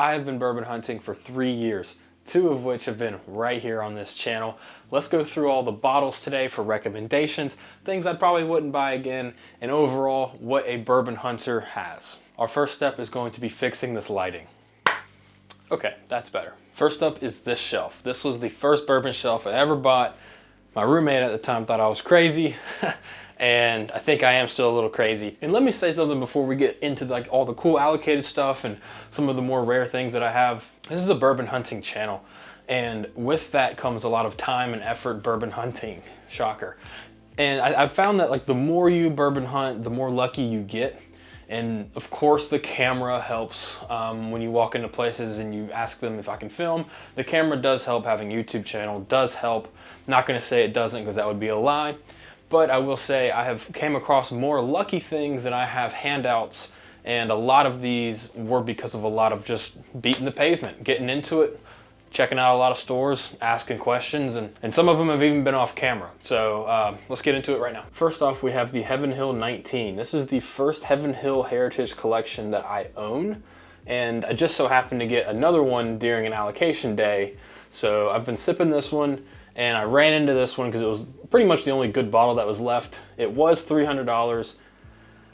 I have been bourbon hunting for 3 years, 2 of which have been right here on this channel. Let's go through all the bottles today for recommendations, things I probably wouldn't buy again, and overall what a bourbon hunter has. Our first step is going to be fixing this lighting. Okay, that's better. First up is this shelf. This was the first bourbon shelf I ever bought. My roommate at the time thought I was crazy, and I think I am still a little crazy. And let me say something before we get into like all the cool allocated stuff and some of the more rare things that I have. This is a bourbon hunting channel, and with that comes a lot of time and effort bourbon hunting. Shocker. And I've found that like the more you bourbon hunt, the more lucky you get. And of course the camera helps when you walk into places and you ask them if I can film. The camera does help, having a YouTube channel does help. Not gonna say it doesn't because that would be a lie, but I will say I have came across more lucky things than I have handouts, and a lot of these were because of a lot of just beating the pavement, getting into it, checking out a lot of stores, asking questions, and some of them have even been off camera. So let's get into it right now. First off, we have the Heaven Hill 19. This is the first Heaven Hill Heritage Collection that I own, and I just so happened to get another one during an allocation day. So I've been sipping this one, and I ran into this one because it was pretty much the only good bottle that was left. It was $300.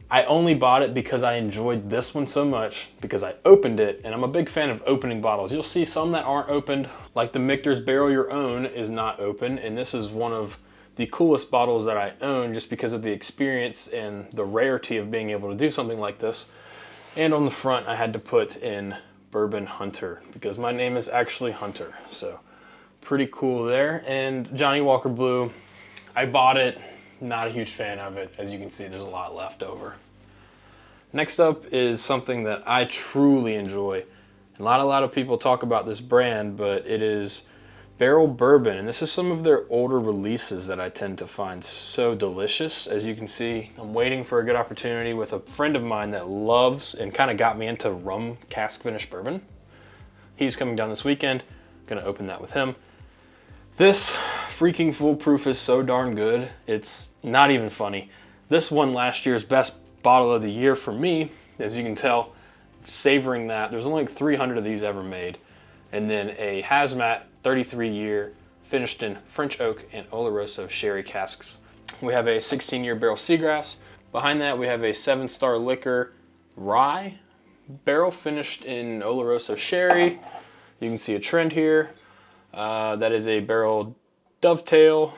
I only bought it because I enjoyed this one so much, because I opened it, and I'm a big fan of opening bottles. You'll see some that aren't opened, like the Michter's Barrel Your Own is not open, and this is one of the coolest bottles that I own just because of the experience and the rarity of being able to do something like this. And on the front, I had to put in Bourbon Hunter, because my name is actually Hunter, so pretty cool there. And Johnny Walker Blue, I bought it, not a huge fan of it. As you can see, there's a lot left over. Next up is something that I truly enjoy. A lot of people talk about this brand, but it is Barrell Bourbon, and this is some of their older releases that I tend to find so delicious. As you can see, I'm waiting for a good opportunity with a friend of mine that loves and kind of got me into rum cask finished bourbon. He's coming down this weekend, gonna open that with him. This freaking foolproof is so darn good, it's not even funny. This won last year's best bottle of the year for me. As you can tell, savoring that. There's only like 300 of these ever made. And then a hazmat 33-year finished in French oak and Oloroso sherry casks. We have a 16-year barrel Seagrass. Behind that we have a 7-star liquor rye barrel finished in Oloroso sherry. You can see a trend here. That is a barrel Dovetail.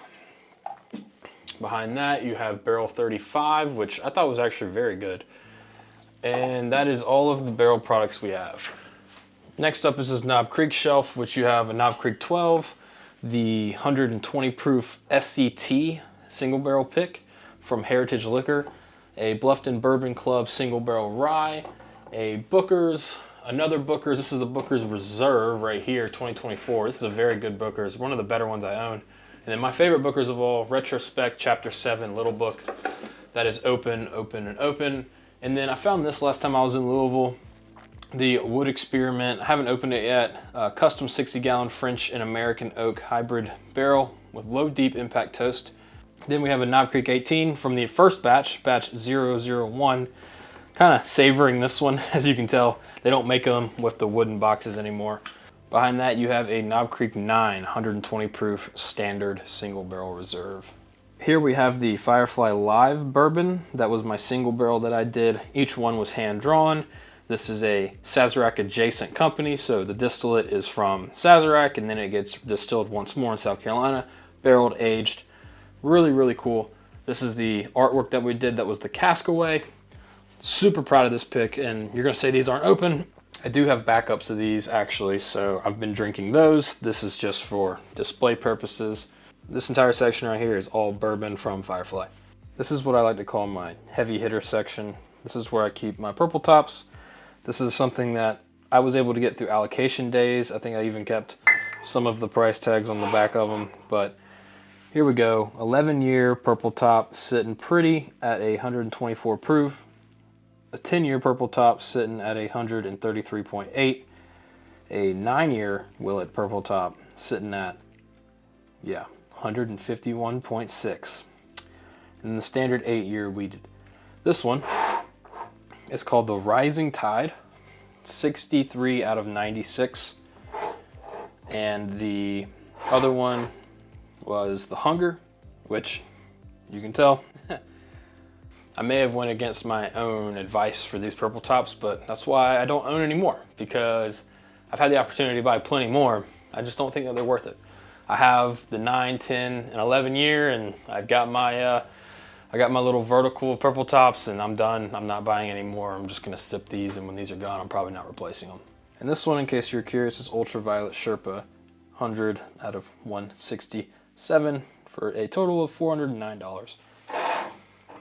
Behind that you have barrel 35, which I thought was actually very good. And that is all of the barrel products we have. Next up is this Knob Creek shelf, which you have a Knob Creek 12, the 120 proof SCT single barrel pick from Heritage Liquor, a Bluffton Bourbon Club single barrel rye, a Booker's, another Booker's. This is the Booker's Reserve right here, 2024. This is a very good Booker's, one of the better ones I own. And then my favorite Booker's of all, Retrospect Chapter 7 Little Book. That is open, open, and open. And then I found this last time I was in Louisville, the Wood Experiment. I haven't opened it yet. Custom 60-gallon French and American oak hybrid barrel with low deep impact toast. Then we have a Knob Creek 18 from the first batch, batch 001. Kind of savoring this one. As you can tell, they don't make them with the wooden boxes anymore. Behind that you have a Knob Creek 9 120 proof standard single barrel reserve. Here we have the Firefly Live bourbon. That was my single barrel that I did. Each one was hand drawn. This is a Sazerac adjacent company, so the distillate is from Sazerac and then it gets distilled once more in South Carolina, barreled, aged. Really, really cool. This is the artwork that we did, that was the Caskaway. Super proud of this pick, and you're gonna say these aren't open. I do have backups of these actually, so I've been drinking those. This is just for display purposes. This entire section right here is all bourbon from Firefly. This is what I like to call my heavy hitter section. This is where I keep my purple tops. This is something that I was able to get through allocation days. I think I even kept some of the price tags on the back of them, but here we go. 11-year purple top sitting pretty at a 124 proof. A 10-year purple top sitting at 133.8. A 9-year Willett purple top sitting at, 151.6. And the standard 8-year weeded. This one is called the Rising Tide. 63 out of 96. And the other one was the Hunger, which you can tell. I may have went against my own advice for these purple tops, but that's why I don't own any more, because I've had the opportunity to buy plenty more. I just don't think that they're worth it. I have the 9, 10, and 11 year, and I've got my I got my little vertical purple tops, and I'm done. I'm not buying any more. I'm just gonna sip these, and when these are gone, I'm probably not replacing them. And this one, in case you're curious, is Ultraviolet Sherpa, 100 out of 167 for a total of $409.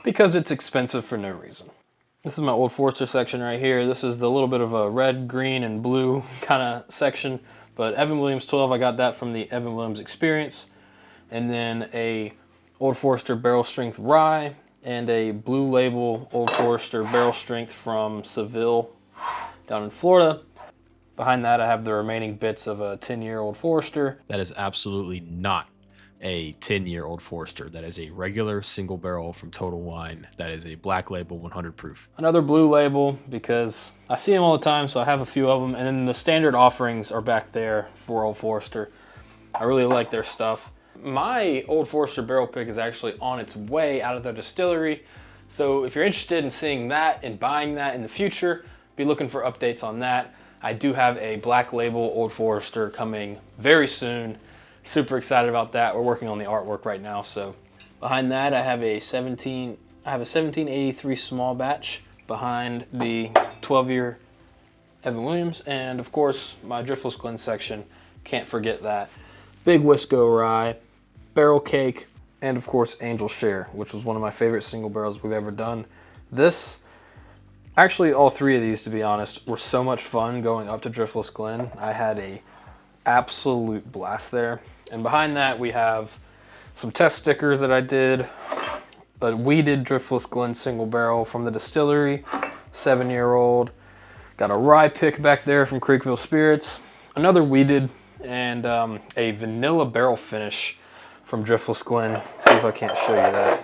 Because it's expensive for no reason. This is my Old Forester section right here. This is the little bit of a red, green, and blue kind of section. But Evan Williams 12, I got that from the Evan Williams Experience. And then a Old Forester Barrel Strength Rye and a Blue Label Old Forester Barrel Strength from Seville down in Florida. Behind that, I have the remaining bits of a 10-year Old Forester. That is absolutely not a 10-year Old Forester. That is a regular single barrel from Total Wine. That is a Black Label 100 proof. Another Blue Label, because I see them all the time, so I have a few of them. And then the standard offerings are back there for Old Forester. I really like their stuff. My Old Forester barrel pick is actually on its way out of the distillery. So if you're interested in seeing that and buying that in the future, be looking for updates on that. I do have a Black Label Old Forester coming very soon. Super excited about that. We're working on the artwork right now. So behind that, I have a 1783 small batch behind the 12-year Evan Williams, and of course my Driftless Glen section. Can't forget that. Big Wisco Rye, Barrel Cake, and of course Angel Share, which was one of my favorite single barrels we've ever done. Actually, all three of these, to be honest, were so much fun going up to Driftless Glen. I had a absolute blast there. And behind that, we have some test stickers that I did. A weeded Driftless Glen single barrel from the distillery, 7-year-old. Got a rye pick back there from Creekville Spirits. Another weeded, and a vanilla barrel finish from Driftless Glen. Let's see if I can't show you that.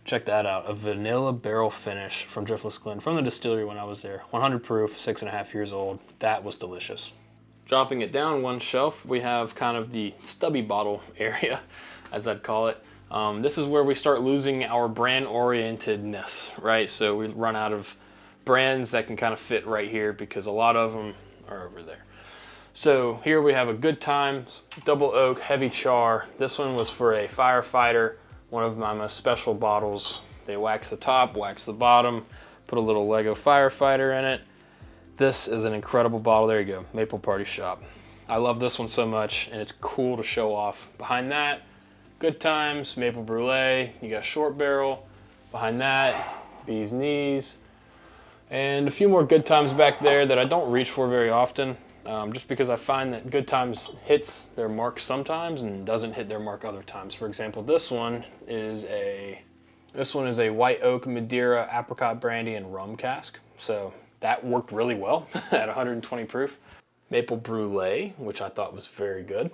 Check that out, a vanilla barrel finish from Driftless Glen from the distillery when I was there. 100 proof, 6.5 years old. That was delicious. Dropping it down one shelf, we have kind of the stubby bottle area, as I'd call it. This is where we start losing our brand orientedness, right? So we run out of brands that can kind of fit right here because a lot of them are over there. So here we have a Good Times Double Oak Heavy Char. This one was for a firefighter, one of my most special bottles. They wax the top, wax the bottom, put a little Lego firefighter in it. This is an incredible bottle. There you go, Maple Party Shop. I love this one so much, and it's cool to show off. Behind that, Good Times, Maple Brulee. You got Short Barrel. Behind that, Bee's Knees. And a few more Good Times back there that I don't reach for very often, just because I find that Good Times hits their mark sometimes and doesn't hit their mark other times. For example, this one is a White Oak Madeira Apricot Brandy and Rum cask. So that worked really well at 120 proof. Maple Brulee, which I thought was very good.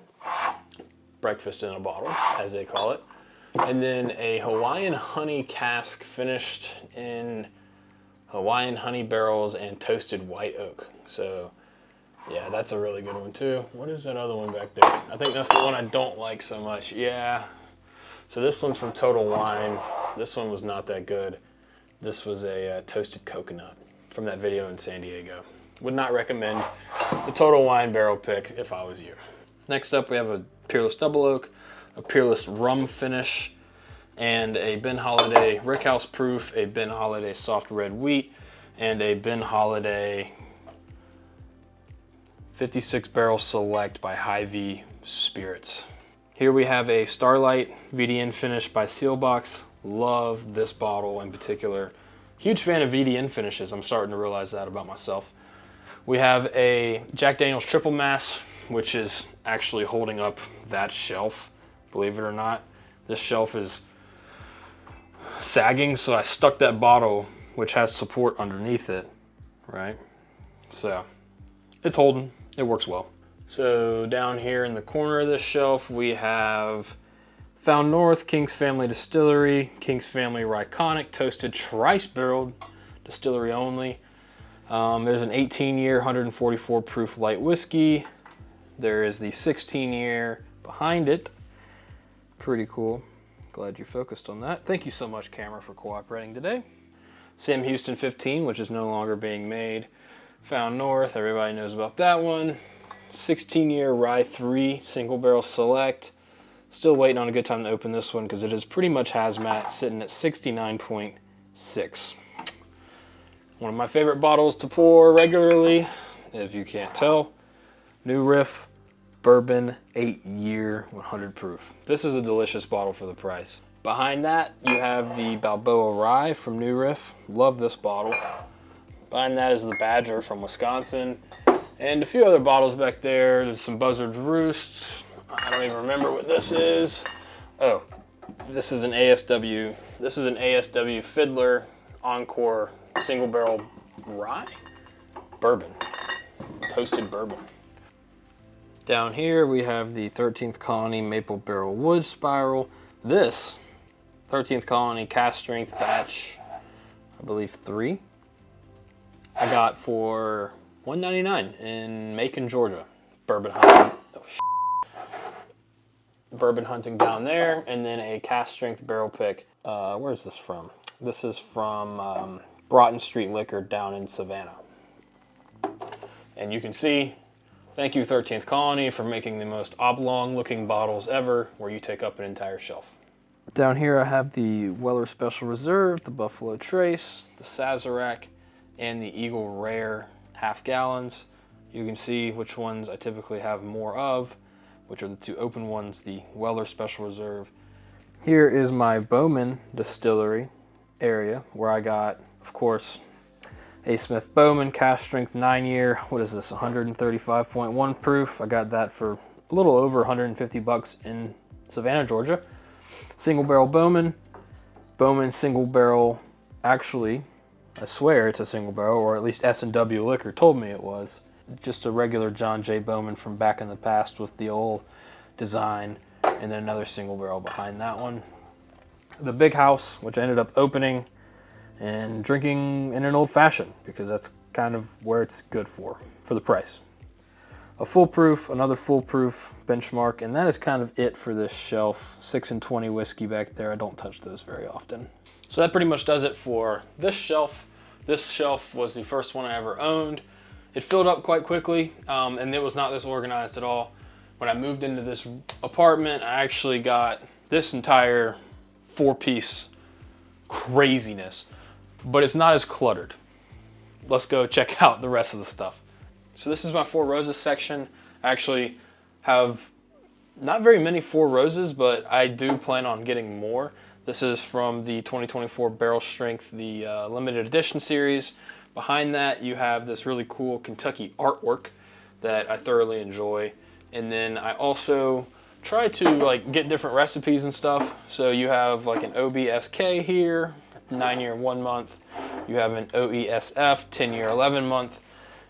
Breakfast in a bottle, as they call it. And then a Hawaiian honey cask finished in Hawaiian honey barrels and toasted white oak. So yeah, that's a really good one too. What is that other one back there? I think that's the one I don't like so much. Yeah. So this one's from Total Wine. This one was not that good. This was a toasted coconut from that video in San Diego. Would not recommend the Total Wine barrel pick if I was you. Next up, we have a Peerless Double Oak, a Peerless Rum Finish, and a Ben Holiday Rickhouse Proof, a Ben Holiday Soft Red Wheat, and a Ben Holiday 56 Barrel Select by Hy-Vee Spirits. Here we have a Starlight VDN finish by Sealbox. Love this bottle in particular. Huge fan of VDN finishes. I'm starting to realize that about myself. We have a Jack Daniel's Triple Mass, which is actually holding up that shelf, believe it or not. This shelf is sagging, so I stuck that bottle, which has support underneath it, right? So it's holding, it works well. So down here in the corner of this shelf, we have Found North, King's Family Distillery, King's Family Ryconic, Toasted Trice Barreled, distillery only. There's an 18-year, 144 proof light whiskey. There is the 16-year behind it. Pretty cool. Glad you focused on that. Thank you so much, camera, for cooperating today. Sam Houston 15, which is no longer being made. Found North, everybody knows about that one. 16-year Rye 3 single barrel select. Still waiting on a good time to open this one because it is pretty much hazmat, sitting at 69.6. One of my favorite bottles to pour regularly, if you can't tell. New Riff Bourbon 8-year 100 proof. This is a delicious bottle for the price. Behind that, you have the Balboa Rye from New Riff. Love this bottle. Behind that is the Badger from Wisconsin. And a few other bottles back there. There's some Buzzard's Roosts. I don't even remember what this is. Oh, this is an ASW. This is an ASW Fiddler Encore single barrel rye? Bourbon. Toasted bourbon. Down here we have the 13th Colony Maple Barrel Wood Spiral. This 13th Colony cast strength batch, I believe 3, I got for $1.99 in Macon, Georgia. Bourbon hunting. Oh, bourbon hunting down there, and then a cast strength barrel pick. Where is this from? This is from Broughton Street Liquor down in Savannah. And you can see, thank you 13th Colony for making the most oblong looking bottles ever, where you take up an entire shelf. Down here I have the Weller Special Reserve, the Buffalo Trace, the Sazerac, and the Eagle Rare half gallons. You can see which ones I typically have more of, which are the 2 open ones, the Weller Special Reserve. Here is my Bowman distillery area, where I got, of course, A. Smith Bowman cast strength 9-year. What is this, 135.1 proof? I got that for a little over 150 bucks in Savannah, Georgia. Single barrel Bowman. Bowman single barrel, actually, I swear it's a single barrel, or at least S&W Liquor told me it was. Just a regular John J. Bowman from back in the past with the old design, and then another single barrel behind that one. The Big House, which I ended up opening and drinking in an old fashioned, because that's kind of where it's good for the price. A foolproof, another foolproof benchmark, and that is kind of it for this shelf. 6 and 20 whiskey back there. I don't touch those very often. So that pretty much does it for this shelf. This shelf was the first one I ever owned. It filled up quite quickly, and it was not this organized at all. When I moved into this apartment, I actually got this entire 4-piece craziness, but it's not as cluttered. Let's go check out the rest of the stuff. So this is my 4 Roses section. I actually have not very many 4 Roses, but I do plan on getting more. This is from the 2024 Barrel Strength, the limited edition series. Behind that, you have this really cool Kentucky artwork that I thoroughly enjoy. And then I also try to get different recipes and stuff. So you have like an OBSK here, 9-year 1 month. You have an OESF, 10-year 11 month,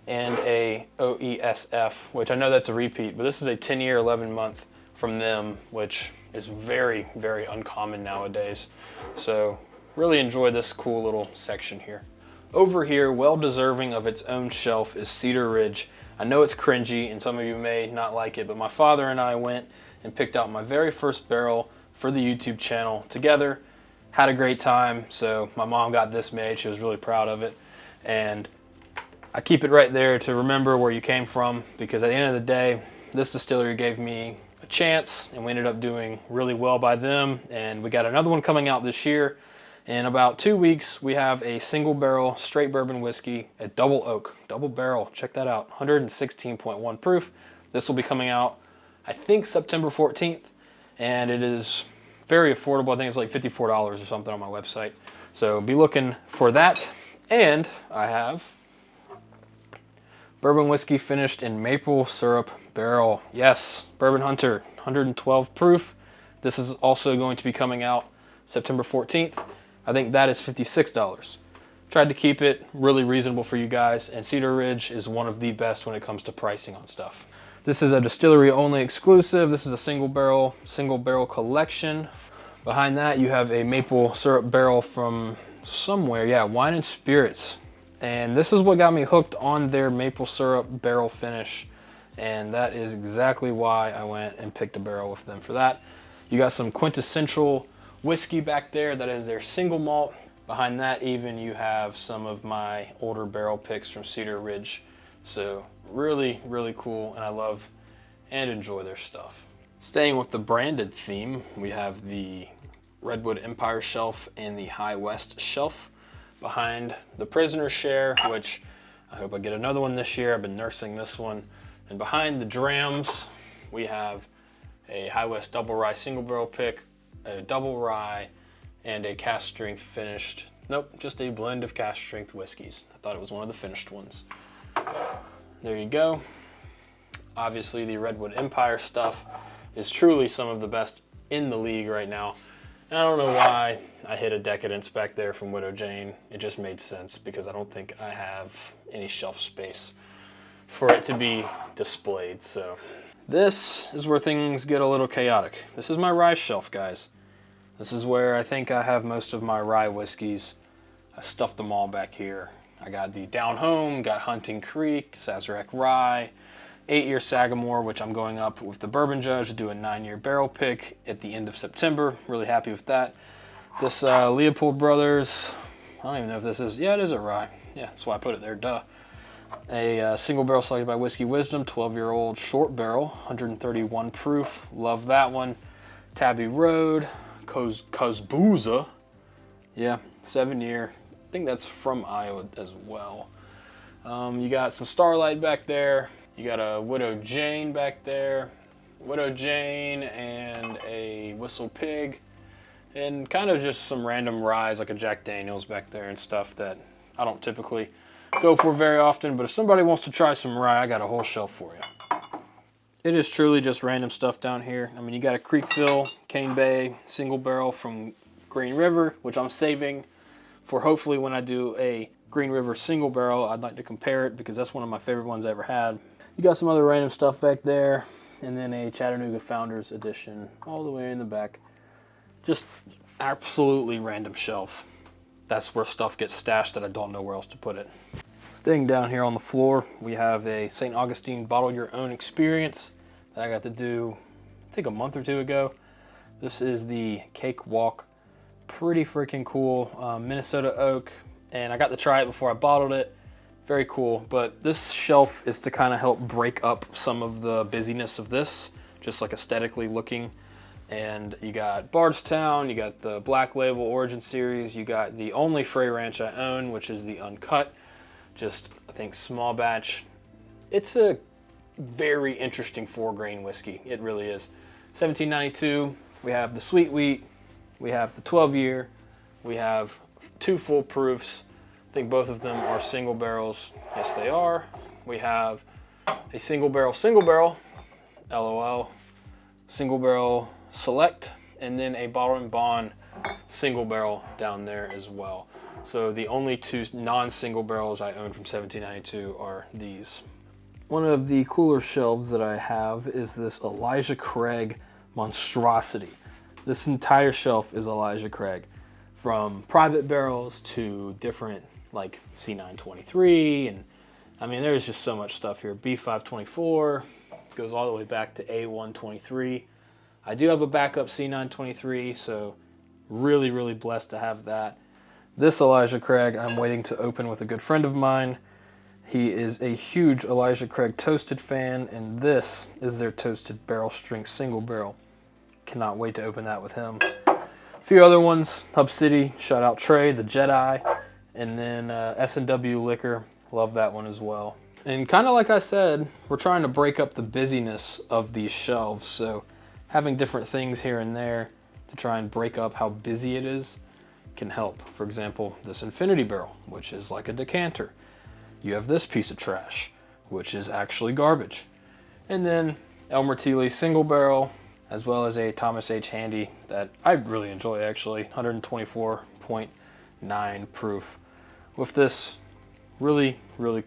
and a OESF, which I know that's a repeat, but this is a 10-year 11 month from them, which is very, very uncommon nowadays. So really enjoy this cool little section here. Over here, well deserving of its own shelf, is Cedar Ridge. I know it's cringy and some of you may not like it, but my father and I went and picked out my very first barrel for the YouTube channel together. Had a great time, so my mom got this made. She was really proud of it. And I keep it right there to remember where you came from, because at the end of the day, this distillery gave me a chance and we ended up doing really well by them. And we got another one coming out this year. In about 2 weeks, we have a single barrel straight bourbon whiskey, a double oak, double barrel. Check that out, 116.1 proof. This will be coming out, I think, September 14th. And it is very affordable. I think it's like $54 or something on my website. So be looking for that. And I have bourbon whiskey finished in maple syrup barrel. Yes, Bourbon Hunter, 112 proof. This is also going to be coming out September 14th. I think that is $56. Tried to keep it really reasonable for you guys, and Cedar Ridge is one of the best when it comes to pricing on stuff. This is a distillery only exclusive. This is a single barrel collection. Behind that, you have a maple syrup barrel from somewhere. Yeah, Wine and Spirits. And this is what got me hooked on their maple syrup barrel finish. And that is exactly why I went and picked a barrel with them for that. You got some quintessential whiskey back there. That is their single malt. Behind that even you have some of my older barrel picks from Cedar Ridge. So really, really cool, and I love and enjoy their stuff. Staying with the branded theme, we have the Redwood Empire shelf and the High West shelf. Behind the Prisoner Share, which I hope I get another one this year. I've been nursing this one. And behind the drams, we have a High West double rye single barrel pick, a double rye, and a cast strength finished. Nope, just a blend of cast strength whiskeys. I thought it was one of the finished ones. There you go. Obviously the Redwood Empire stuff is truly some of the best in the league right now. And I don't know why I hit a Decadence back there from Widow Jane. It just made sense because I don't think I have any shelf space for it to be displayed. So this is where things get a little chaotic. This is my rye shelf, guys. This is where I think I have most of my rye whiskeys. I stuffed them all back here. I got the Down Home, got Hunting Creek, Sazerac Rye, 8-year Sagamore, which I'm going up with the Bourbon Judge to do a 9-year barrel pick at the end of September. Really happy with that. This Leopold Brothers, I don't even know if this is, yeah, it is a rye. Yeah, that's why I put it there, duh. A single barrel selected by Whiskey Wisdom, 12-year-old short barrel, 131 proof. Love that one. Tabby Road, Cosbooza, yeah, 7-year. I think that's from Iowa as well. You got some Starlight back there. You got a Widow Jane back there. Widow Jane and a Whistle Pig. And kind of just some random ryes like a Jack Daniels back there and stuff that I don't typically go for very often. But if somebody wants to try some rye, I got a whole shelf for you. It is truly just random stuff down here. I mean, you got a Creekville, Cane Bay, single barrel from Green River, which I'm saving for hopefully when I do a Green River single barrel. I'd like to compare it because that's one of my favorite ones I ever had. You got some other random stuff back there, and then a Chattanooga Founders edition all the way in the back. Just absolutely random shelf. That's where stuff gets stashed that I don't know where else to put it. Staying down here on the floor, we have a St. Augustine Bottle Your Own experience that I got to do, I think a month or two ago. This is the Cake Walk. Pretty freaking cool. Minnesota oak, and I got to try it before I bottled it. Very cool, but this shelf is to kind of help break up some of the busyness of this, just like aesthetically looking. And you got Bardstown, you got the Black Label Origin Series, you got the only Frey Ranch I own, which is the Uncut. Just, I think, small batch. It's a very interesting 4-grain whiskey. It really is. 1792, we have the Sweet Wheat, we have the 12-year, we have 2 full proofs. I think both of them are single barrels. Yes, they are. We have a single barrel, LOL, single barrel select, and then a Bottle and Bond single barrel down there as well. So the only 2 non-single barrels I own from 1792 are these. One of the cooler shelves that I have is this Elijah Craig monstrosity. This entire shelf is Elijah Craig, from private barrels to different like C923, and I mean there's just so much stuff here. B524 goes all the way back to A123. I do have a backup C923, so really blessed to have that. This Elijah Craig I'm waiting to open with a good friend of mine. He is a huge Elijah Craig Toasted fan, and this is their Toasted Barrel Strength Single Barrel. Cannot wait to open that with him. A few other ones, Hub City, shout out Trey, the Jedi, and then S&W Liquor, love that one as well. And kind of like I said, we're trying to break up the busyness of these shelves, so having different things here and there to try and break up how busy it is can help. For example, this Infinity Barrel, which is like a decanter. You have this piece of trash, which is actually garbage. And then Elmer Thiele Single Barrel, as well as a Thomas H. Handy that I really enjoy actually, 124.9 proof. With this really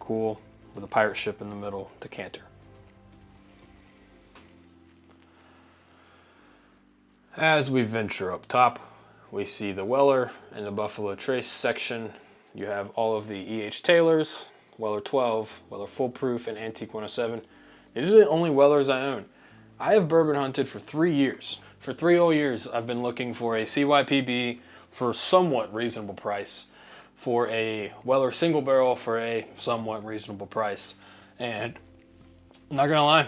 cool, with a pirate ship in the middle, decanter. As we venture up top, we see the Weller and the Buffalo Trace section. You have all of the E.H. Taylors, Weller 12, Weller Full Proof, and Antique 107. These are the only Wellers I own. I have bourbon hunted for 3 years. For 3 whole years, I've been looking for a CYPB for a somewhat reasonable price, for a Weller single barrel for a somewhat reasonable price. And I'm not gonna lie,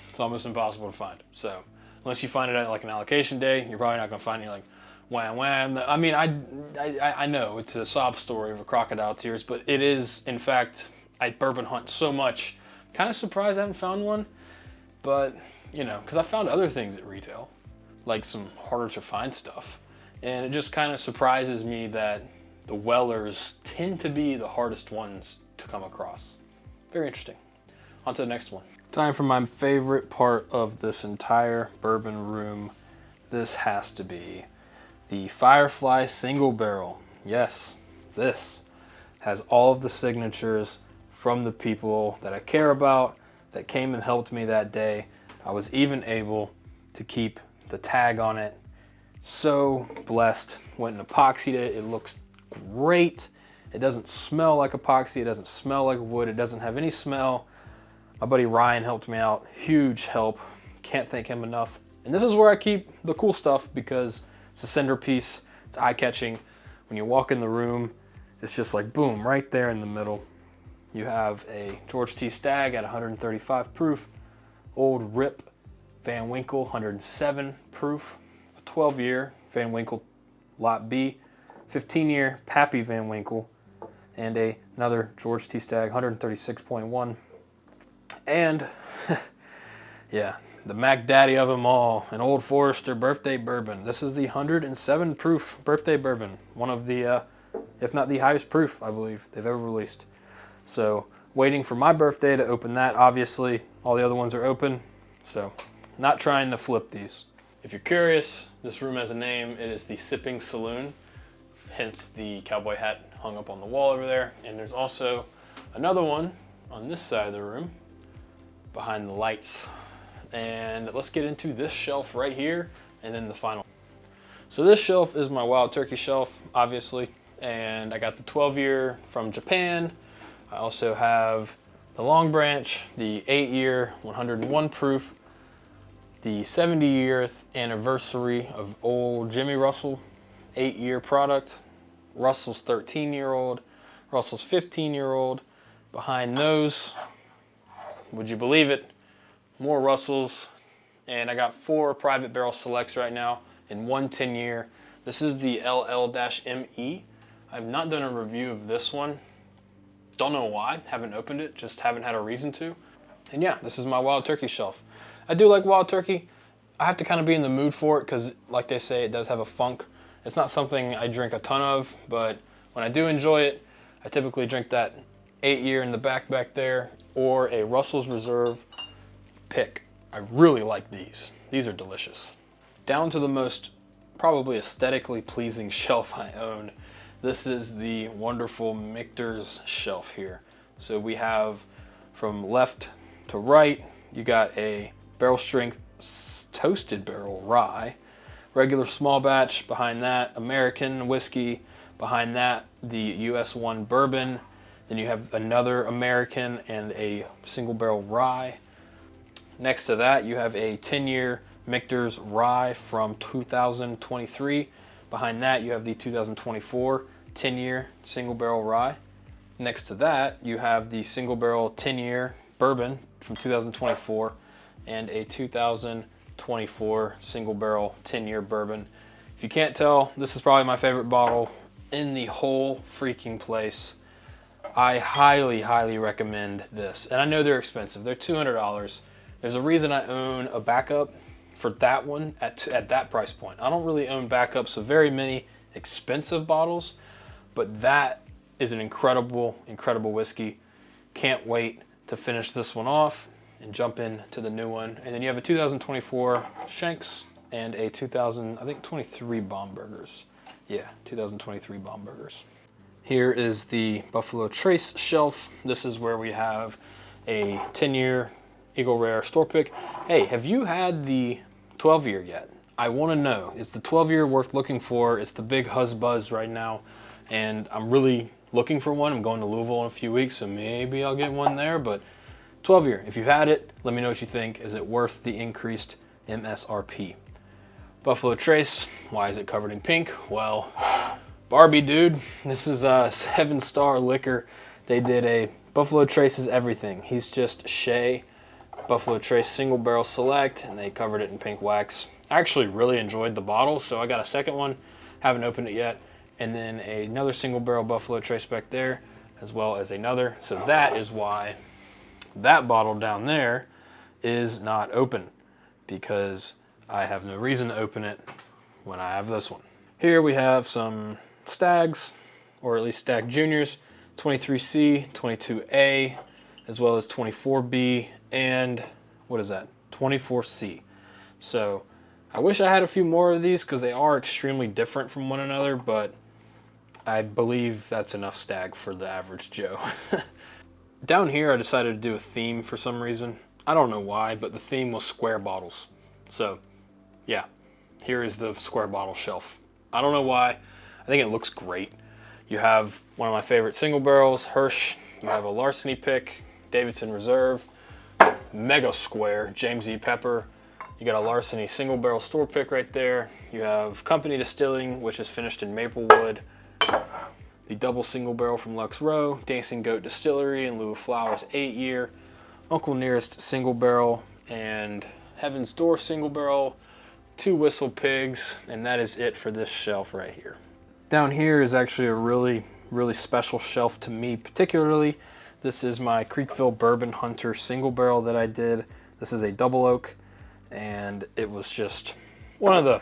it's almost impossible to find. So unless you find it at like an allocation day, you're probably not gonna find it like wham wham. I mean, I know it's a sob story of a crocodile tears, but it is, in fact, I bourbon hunt so much. Kind of surprised I haven't found one, but you know, because I found other things at retail, like some harder to find stuff. And it just kind of surprises me that the Wellers tend to be the hardest ones to come across. Very interesting. On to the next one. Time for my favorite part of this entire bourbon room. This has to be the Firefly single barrel. Yes, this has all of the signatures from the people that I care about that came and helped me that day. I was even able to keep the tag on it. So blessed. Went and epoxied it. It looks great. It doesn't smell like epoxy. It doesn't smell like wood. It doesn't have any smell. My buddy Ryan helped me out. Huge help. Can't thank him enough. And this is where I keep the cool stuff because it's a centerpiece. It's eye-catching. When you walk in the room, it's just like boom, right there in the middle. You have a George T. Stagg at 135 proof. Old Rip Van Winkle 107 proof. A 12-year Van Winkle Lot B. 15-year Pappy Van Winkle. And another George T. Stagg 136.1. And yeah, the Mac Daddy of them all, an Old Forester birthday bourbon. This is the 107 proof birthday bourbon. One of the, if not the highest proof, I believe, they've ever released. So waiting for my birthday to open that, obviously. All the other ones are open, so not trying to flip these. If you're curious, this room has a name. It is the Sipping Saloon, hence the cowboy hat hung up on the wall over there. And there's also another one on this side of the room, behind the lights. And let's get into this shelf right here and then the final. So this shelf is my Wild Turkey shelf, obviously, and I got the 12-year from Japan. I also have the Long Branch, the 8-year 101 proof, the 70th anniversary of old Jimmy Russell 8-year product, Russell's 13-year-old, Russell's 15-year-old. Behind those, would you believe it, more Russells, and I got 4 private barrel selects right now and 1 10-year. This is the LL-ME. I've not done a review of this one. Don't know why, haven't opened it, just haven't had a reason to. And yeah, this is my Wild Turkey shelf. I do like Wild Turkey. I have to kind of be in the mood for it because, like they say, it does have a funk. It's not something I drink a ton of, but when I do enjoy it, I typically drink that 8-year in the back there, or a Russell's Reserve pick. I really like these. These are delicious. Down to the most probably aesthetically pleasing shelf I own. This is the wonderful Michter's shelf here. So we have from left to right, you got a barrel strength toasted barrel rye, regular small batch, behind that American whiskey, behind that the US 1 bourbon, then you have another American and a single barrel rye. Next to that you have a 10-year Michter's rye from 2023. Behind that you have the 2024 10-year single barrel rye. Next to that you have the single barrel 10-year bourbon from 2024 and a 2024 single barrel 10-year bourbon. If you can't tell, this is probably my favorite bottle in the whole freaking place. I highly recommend this. And I know they're expensive. They're $200. There's a reason I own a backup for that one at that price point. I don't really own backups of very many expensive bottles, but that is an incredible whiskey. Can't wait to finish this one off and jump into the new one. And then you have a 2024 Shanks and a 2023 Bombergers. Yeah, 2023 Bombergers. Here is the Buffalo Trace shelf. This is where we have a 10-year Eagle Rare store pick. Hey, have you had the 12-year yet? I want to know, is the 12-year worth looking for? It's the big buzz right now, and I'm really looking for one. I'm going to Louisville in a few weeks, so maybe I'll get one there, but 12 year. If you've had it, let me know what you think. Is it worth the increased MSRP? Buffalo Trace, why is it covered in pink? Well, Barbie, dude. This is a 7-star liquor. They did a Buffalo Trace is everything. He's just Shea Buffalo Trace single barrel select, and they covered it in pink wax. I actually really enjoyed the bottle, so I got a second one. Haven't opened it yet. And then another single barrel Buffalo Trace back there, as well as another. So that is why that bottle down there is not open, because I have no reason to open it when I have this one. Here we have some Staggs, or at least Stagg Juniors, 23C, 22A, as well as 24B, and what is that? 24C. So I wish I had a few more of these because they are extremely different from one another, but I believe that's enough Stagg for the average Joe. Down here I decided to do a theme for some reason. I don't know why, but the theme was square bottles. So yeah, here is the square bottle shelf. I don't know why. I think it looks great. You have one of my favorite single barrels, Hirsch. You have a Larceny pick, Davidson Reserve, Mega Square, James E. Pepper. You got a Larceny single barrel store pick right there. You have Company Distilling, which is finished in Maplewood. The double single barrel from Lux Row, Dancing Goat Distillery in lieu of Flowers 8-year, Uncle Nearest single barrel, and Heaven's Door single barrel, 2 Whistle Pigs, and that is it for this shelf right here. Down here is actually a really special shelf to me particularly. This is my Creekville Bourbon Hunter single barrel that I did. This is a double oak, and it was just one of the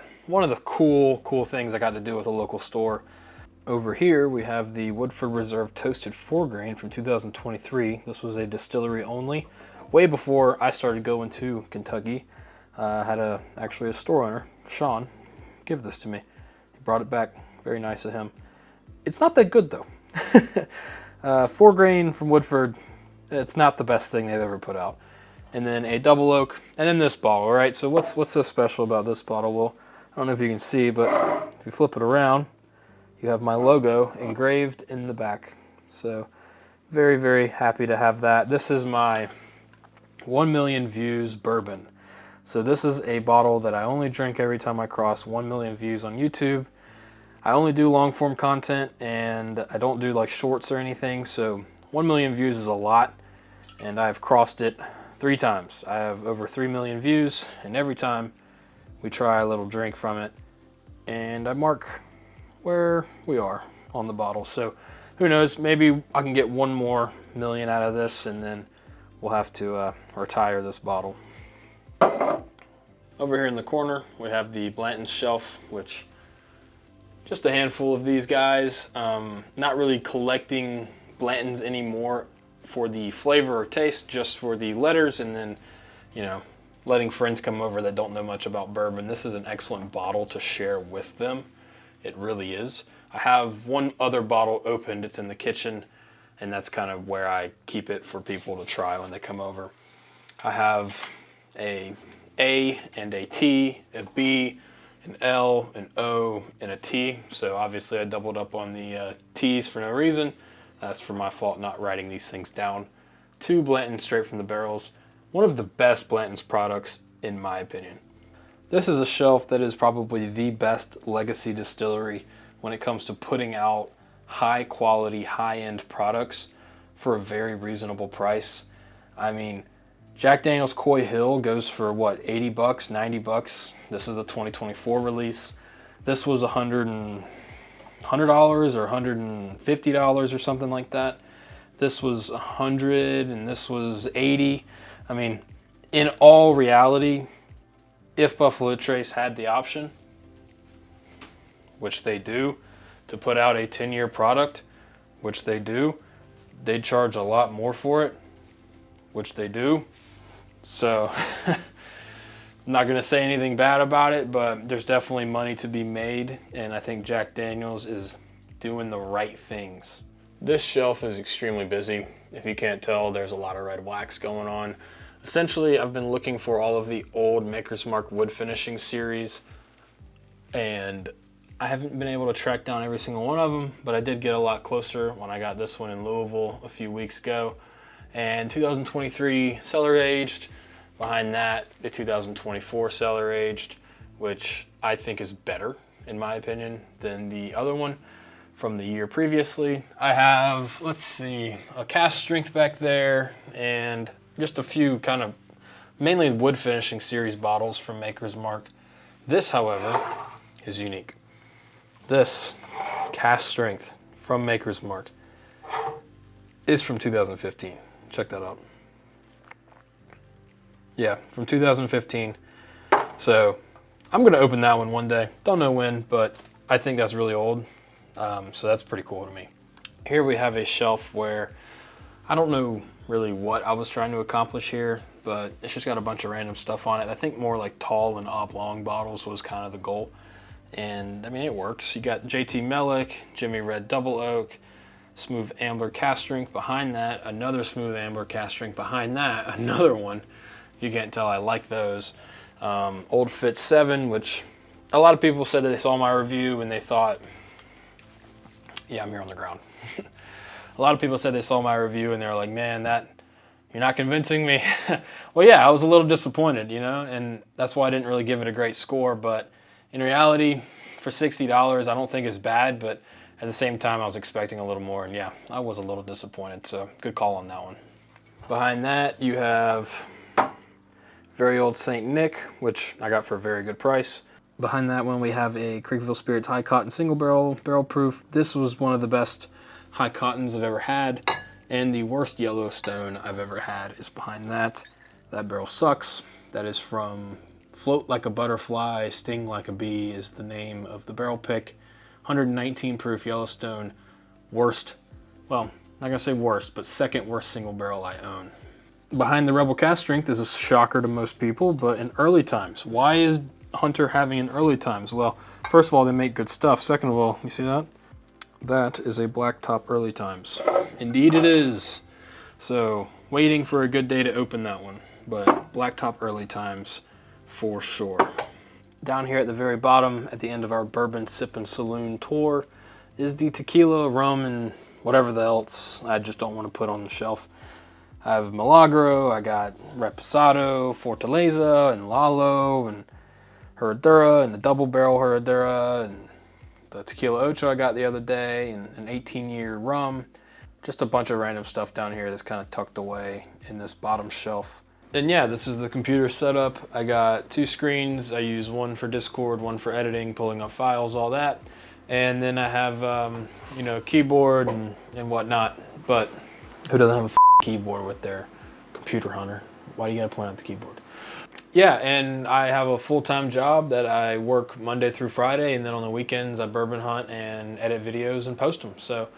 cool things I got to do with a local store. Over here we have the Woodford Reserve Toasted 4-grain from 2023. This was a distillery only, way before I started going to Kentucky. I had actually a store owner, Sean, give this to me. He brought it back, very nice of him. It's not that good though. 4-grain from Woodford, it's not the best thing they've ever put out. And then a double oak, and then this bottle, right? So what's so special about this bottle? Well, I don't know if you can see, but if you flip it around, you have my logo engraved in the back. So very happy to have that. This is my 1 million views bourbon. So this is a bottle that I only drink every time I cross 1 million views on YouTube. I only do long form content, and I don't do like shorts or anything. So 1 million views is a lot, and I've crossed it 3 times. I have over 3 million views, and every time we try a little drink from it, and I mark where we are on the bottle. So who knows, maybe I can get 1 more million out of this, and then we'll have to retire this bottle. Over here in the corner, we have the Blanton shelf, which just a handful of these guys. Not really collecting Blantons anymore for the flavor or taste, just for the letters, and then, you know, letting friends come over that don't know much about bourbon. This is an excellent bottle to share with them. It really is. I have 1 other bottle opened. It's in the kitchen, and that's kind of where I keep it for people to try when they come over. I have a and a T, a B, an L, an O, and a T. So obviously I doubled up on the T's for no reason. That's for my fault not writing these things down. 2 Blanton straight from the barrels. One of the best Blanton's products in my opinion. This is a shelf that is probably the best legacy distillery when it comes to putting out high quality, high-end products for a very reasonable price. I mean, Jack Daniel's Coy Hill goes for what, 80 bucks, 90 bucks. This is the 2024 release. This was $100 or $150 or something like that. This was 100 and this was 80. I mean, in all reality, if Buffalo Trace had the option, which they do, to put out a 10-year product, which they do, they'd charge a lot more for it, which they do. So I'm not going to say anything bad about it, but there's definitely money to be made, and I think Jack Daniel's is doing the right things. This shelf is extremely busy. If you can't tell, there's a lot of red wax going on. Essentially, I've been looking for all of the old Maker's Mark wood finishing series, and I haven't been able to track down every single one of them, but I did get a lot closer when I got this one in Louisville a few weeks ago. And 2023 cellar aged. Behind that, the 2024 cellar aged, which I think is better, in my opinion, than the other one from the year previously. I have, let's see, a cast strength back there and just a few kind of mainly wood finishing series bottles from Maker's Mark. This, however, is unique. This cast strength from Maker's Mark is from 2015. Check that out. Yeah, from 2015. So I'm gonna open that one day. Don't know when, but I think that's really old. So that's pretty cool to me. Here we have a shelf where I don't know really what I was trying to accomplish here, but it's just got a bunch of random stuff on it. I think more like tall and oblong bottles was kind of the goal. And I mean, it works. You got JT Mellick, Jimmy Red Double Oak, Smooth Ambler Cast Strength behind that, another Smooth Ambler Cast Strength behind that, another one. If you can't tell, I like those. Old Fit 7, which a lot of people said that they saw my review and they thought, yeah, I'm here on the ground. A lot of people said they saw my review and they were like, man, you're not convincing me. Well, yeah, I was a little disappointed, you know, and that's why I didn't really give it a great score. But in reality, for $60, I don't think it's bad, but at the same time, I was expecting a little more, and yeah, I was a little disappointed, so good call on that one. Behind that, you have very old St. Nick, which I got for a very good price. Behind that one, we have a Creekville Spirits High Cotton Single Barrel, barrel proof. This was one of the best high cottons I've ever had, and the worst Yellowstone I've ever had is behind that. That barrel sucks. That is from Float Like a Butterfly, Sting Like a Bee is the name of the barrel pick. 119 proof Yellowstone, worst, well, not gonna say worst, but second worst single barrel I own. Behind the Rebel Cast Strength is a shocker to most people, but in early times. Why is Hunter having in early times? Well, first of all, they make good stuff. Second of all, you see that? That is a Blacktop early times. Indeed it is. So, waiting for a good day to open that one, but Blacktop early times for sure. Down here at the very bottom, at the end of our Bourbon Sip and Saloon tour, is the tequila, rum, and whatever the else I just don't want to put on the shelf. I have Milagro, I got Reposado, Fortaleza, and Lalo, and Herradura, and the double barrel Herradura, and the Tequila Ocho I got the other day, and an 18-year rum. Just a bunch of random stuff down here that's kind of tucked away in this bottom shelf. And yeah, this is the computer setup. I got two screens. I use one for Discord, one for editing, pulling up files, all that. And then I have, you know, keyboard and whatnot. But who doesn't have a keyboard with their computer, Hunter? Why do you gotta point out the keyboard? Yeah, and I have a full-time job that I work Monday through Friday, and then on the weekends I bourbon hunt and edit videos and post them. So,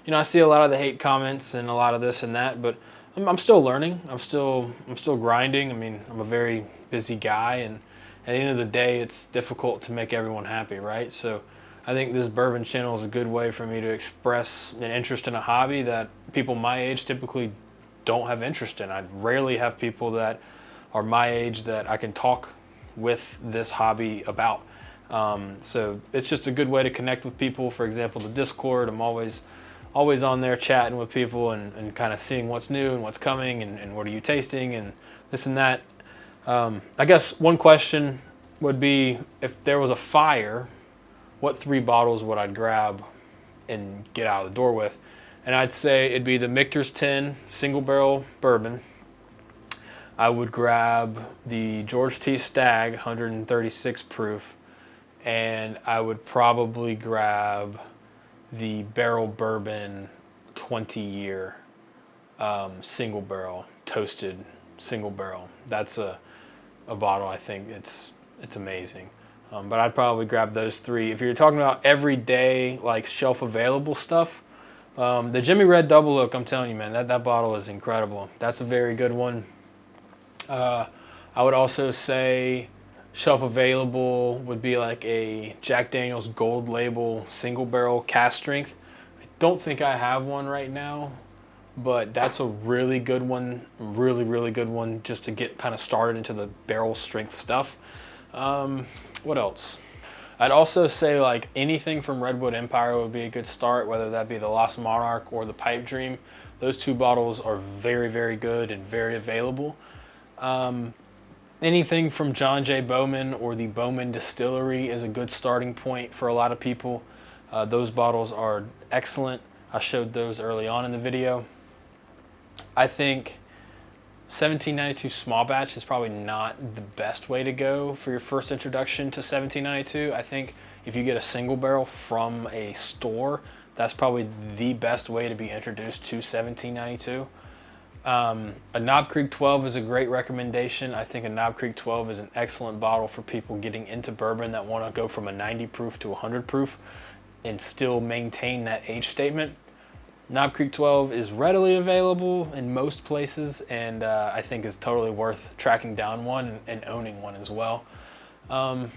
you know, I see a lot of the hate comments and a lot of this and that, but I'm still learning. I'm still grinding. I mean, I'm a very busy guy, and at the end of the day, it's difficult to make everyone happy, right? So I think this bourbon channel is a good way for me to express an interest in a hobby that people my age typically don't have interest in. I rarely have people that are my age that I can talk with this hobby about. So it's just a good way to connect with people. For example, the Discord, I'm always on there chatting with people and kind of seeing what's new and what's coming and what are you tasting and this and that. I guess one question would be, if there was a fire, what 3 bottles would I grab and get out of the door with? And I'd say it'd be the Michter's 10 single barrel bourbon. I would grab the George T. Stagg 136 proof, and I would probably grab the Barrel Bourbon 20-year single barrel, toasted single barrel. That's a bottle. I think it's amazing. But I'd probably grab those 3. If you're talking about everyday, like shelf available stuff, the Jimmy Red Double Oak, I'm telling you, man, that bottle is incredible. That's a very good one. I would also say shelf available would be like a Jack Daniel's Gold Label single barrel cast strength. I don't think I have one right now, but that's a really good one, really good one, just to get kind of started into the barrel strength stuff. What else? I'd also say like anything from Redwood Empire would be a good start, whether that be the Lost Monarch or the Pipe Dream. Those two bottles are very, very good and very available. Anything from John J. Bowman or the Bowman Distillery is a good starting point for a lot of people. Those bottles are excellent. I showed those early on in the video. I think 1792 small batch is probably not the best way to go for your first introduction to 1792. I think if you get a single barrel from a store, that's probably the best way to be introduced to 1792. A Knob Creek 12 is a great recommendation. I think a Knob Creek 12 is an excellent bottle for people getting into bourbon that want to go from a 90 proof to 100 proof and still maintain that age statement. Knob Creek 12 is readily available in most places, and I think is totally worth tracking down one and owning one as well. I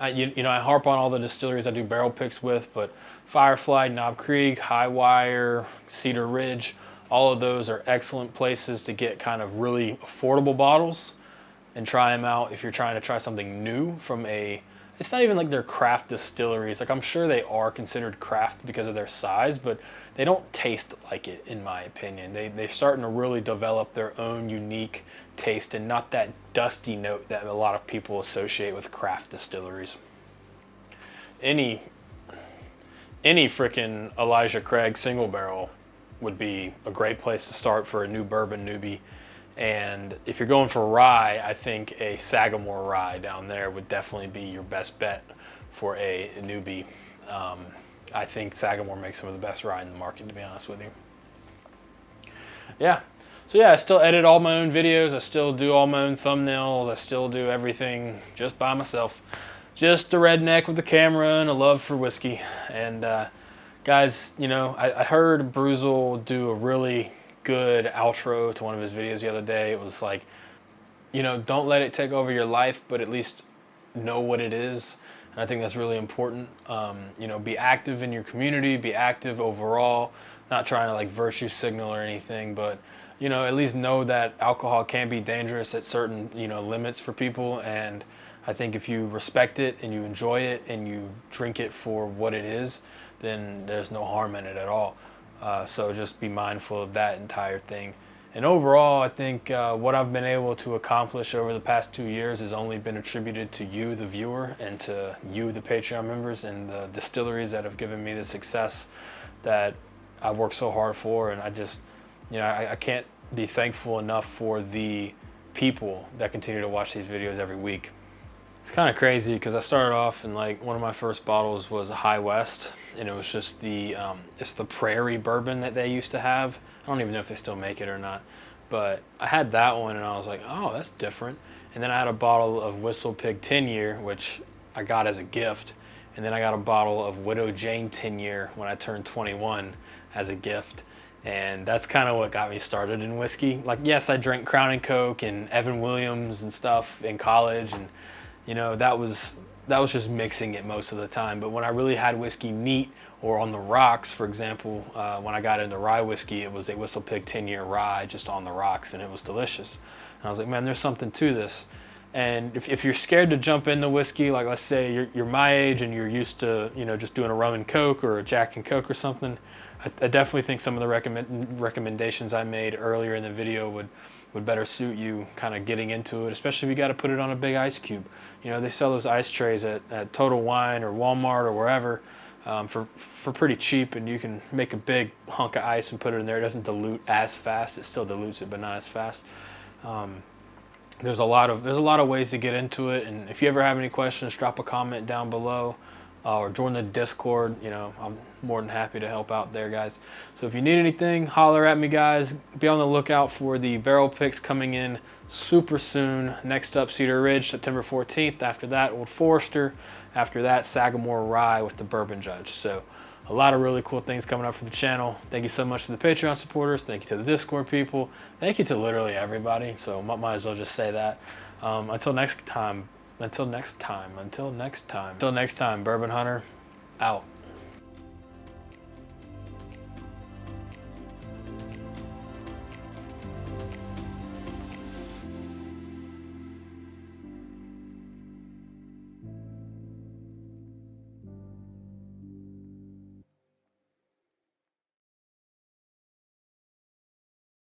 harp on all the distilleries I do barrel picks with, but Firefly, Knob Creek, High Wire, Cedar Ridge, all of those are excellent places to get kind of really affordable bottles and try them out if you're trying to try something new from a, it's not even like they're craft distilleries. Like, I'm sure they are considered craft because of their size, but they don't taste like it, in my opinion. They're starting to really develop their own unique taste and not that dusty note that a lot of people associate with craft distilleries. Any freaking Elijah Craig single barrel would be a great place to start for a new bourbon newbie. And if you're going for rye, I think a Sagamore rye down there would definitely be your best bet for a newbie. I think Sagamore makes some of the best rye in the market, to be honest with you. Yeah. So yeah, I still edit all my own videos. I still do all my own thumbnails. I still do everything just by myself. Just a redneck with a camera and a love for whiskey. And guys, I heard Bruzel do a really good outro to one of his videos the other day. It was like, don't let it take over your life, but at least know what it is. And I think that's really important. Be active in your community, be active overall, not trying to like virtue signal or anything, but at least know that alcohol can be dangerous at certain limits for people. And I think if you respect it and you enjoy it and you drink it for what it is, then there's no harm in it at all. So just be mindful of that entire thing. And overall, I think what I've been able to accomplish over the past 2 years has only been attributed to you, the viewer, and to you, the Patreon members, and the distilleries that have given me the success that I worked so hard for. And I just, I can't be thankful enough for the people that continue to watch these videos every week. It's kind of crazy because I started off and like one of my first bottles was a High West, and it was just it's the Prairie bourbon that they used to have. I don't even know if they still make it or not, but I had that one and I was like, oh, that's different. And then I had a bottle of Whistle Pig 10-year, which I got as a gift. And then I got a bottle of Widow Jane 10-year when I turned 21 as a gift. And that's kind of what got me started in whiskey. Like, yes, I drank Crown and Coke and Evan Williams and stuff in college, and that was just mixing it most of the time. But when I really had whiskey neat or on the rocks, for example, when I got into rye whiskey, it was a Whistle Pig 10-year rye just on the rocks, and it was delicious. And I was like, man, there's something to this. And if you're scared to jump into whiskey, like let's say you're my age and you're used to just doing a rum and Coke or a Jack and Coke or something, I definitely think some of the recommendations I made earlier in the video would better suit you kind of getting into it, especially if you got to put it on a big ice cube. They sell those ice trays at Total Wine or Walmart or wherever for pretty cheap, and you can make a big hunk of ice and put it in there. It doesn't dilute as fast. It still dilutes it, but not as fast. There's a lot of ways to get into it, and if you ever have any questions, drop a comment down below or join the Discord. I'm more than happy to help out there, guys. So if you need anything, holler at me, guys. Be on the lookout for the barrel picks coming in super soon. Next up, Cedar Ridge, September 14th. After that, Old Forester. After that, Sagamore Rye with the Bourbon Judge. So a lot of really cool things coming up for the channel. Thank you so much to the Patreon supporters. Thank you to the Discord people. Thank you to literally everybody. So might as well just say that. Until next time, Bourbon Hunter, out.